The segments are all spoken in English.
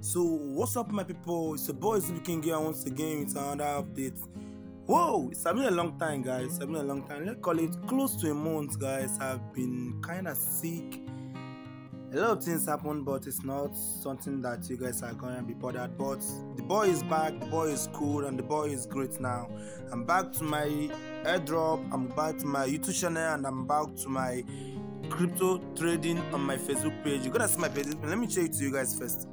So what's up, my people? It's your boy speaking here once again with another update. Whoa, it's been a long time, guys. It's been a long time. Let's call it close to a month, guys. I've been kind of sick. A lot of things happened, but it's not something that you guys are going to be bothered. But the boy is back, the boy is cool, and the boy is great now. I'm back to my airdrop, I'm back to my YouTube channel, and I'm back to my crypto trading on my Facebook page. You're gonna see my page. Let me show it to you guys first.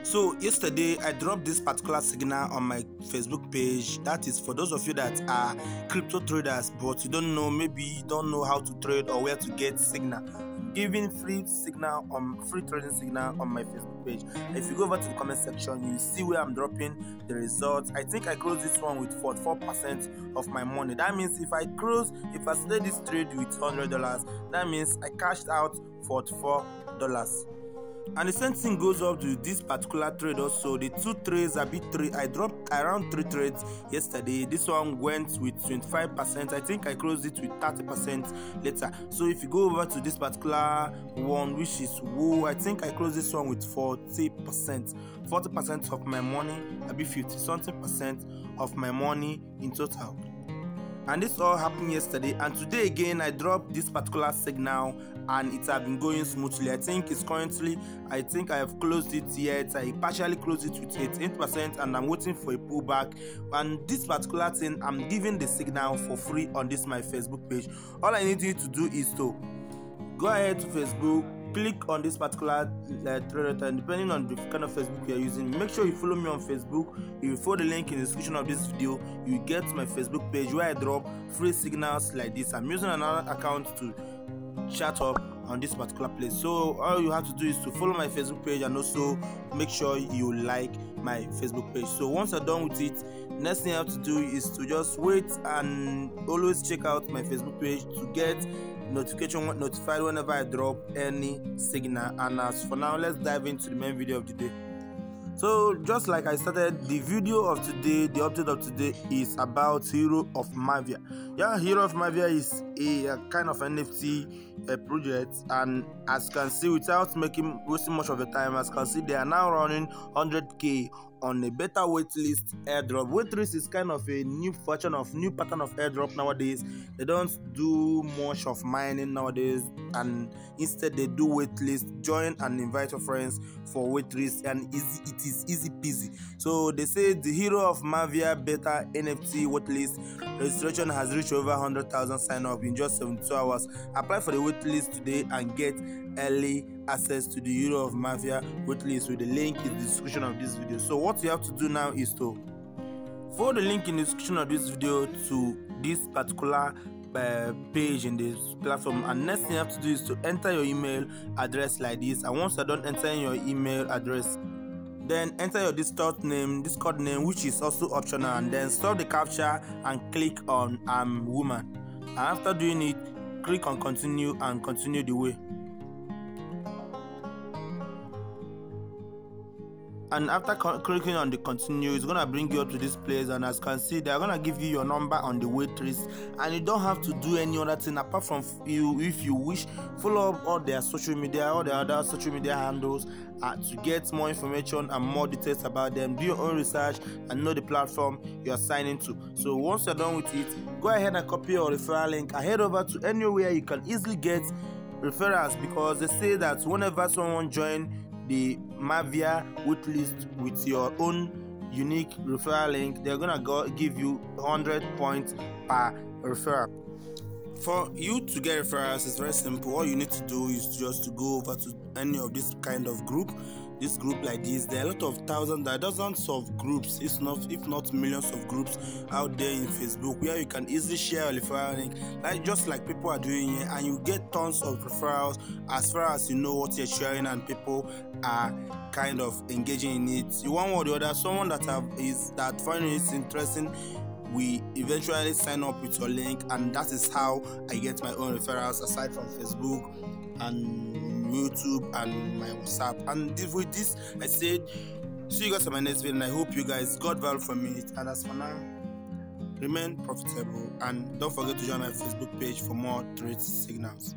So yesterday I dropped this particular signal on my Facebook page. That is for those of you that are crypto traders but you don't know, maybe you don't know how to trade or where to get signal. I'm giving free trading signal on my Facebook page. If you go over to the comment section, you will see where I'm dropping the results. I think I closed this one with 44% of my money. That means if I started this trade with $100, that means I cashed out $44. And the same thing goes up to this particular trade also. The two trades, I dropped around 3 trades yesterday. This one went with 25%. I think I closed it with 30% later. So if you go over to this particular one, which is Woo, I think I closed this one with 40%. 40% of my money, 50-something% of my money in total. And this all happened yesterday, and today again I dropped this particular signal and it has been going smoothly. I think I have closed it yet. I partially closed it with 88% and I'm waiting for a pullback. And this particular thing, I'm giving the signal for free on this my Facebook page. All I need you to do is to go ahead to Facebook, click on this particular thread, and depending on the kind of Facebook you're using, make sure you follow me on Facebook. If you follow the link in the description of this video, you get my Facebook page where I drop free signals like this. I'm using another account to chat up on this particular place. So all you have to do is to follow my Facebook page and also make sure you like my Facebook page. So once you're done with it, next thing you have to do is to just wait and always check out my Facebook page to get notified whenever I drop any signal. And as for now, let's dive into the main video of the day. So just like I started, the video of today, the update of today is about Hero of Mavia. Yeah, Hero of Mavia is a kind of NFT project, and as you can see, without wasting much of the time, as you can see, they are now running 100K on a beta waitlist airdrop. Waitlist is kind of a new pattern of airdrop nowadays. They don't do much of mining nowadays, and instead they do waitlist. Join and invite your friends for waitlist, and it is easy peasy. So they say the Hero of Mavia beta NFT waitlist registration has reached over 100,000 sign up in just 72 hours. Apply for the waitlist today and get early access to the Hero of Mavia waitlist with the link in the description of this video. So what you have to do now is to follow the link in the description of this video to this particular page in this platform, and next thing you have to do is to enter your email address like this. And once you're done entering your email address, then enter your Discord name, which is also optional, and then stop the captcha and click on woman. And after doing it, click on continue and continue the way. And after clicking on the continue, it's gonna bring you up to this place, and as you can see, they're gonna give you your number on the wait list, and you don't have to do any other thing apart from if you wish, follow up all their social media, all the other social media handles to get more information and more details about them. Do your own research and know the platform you are signing to. So once you're done with it, go ahead and copy your referral link and head over to anywhere you can easily get referrals, because they say that whenever someone joins the Mavia waitlist with your own unique referral link, they're gonna give you 100 points per referral. For you to get referrals, it's very simple. All you need to do is just to go over to any of this kind of group. This group like this, there are a lot of dozens of groups, if not millions of groups out there in Facebook where you can easily share a referral link, just like people are doing here, and you get tons of referrals as far as you know what you're sharing and people are kind of engaging in it. You one or the other, someone that finding it interesting, we eventually sign up with your link, and that is how I get my own referrals aside from Facebook and YouTube and my WhatsApp. And with this, I said, see you guys on my next video, and I hope you guys got value from it. And as for now, remain profitable, and don't forget to join my Facebook page for more trade signals.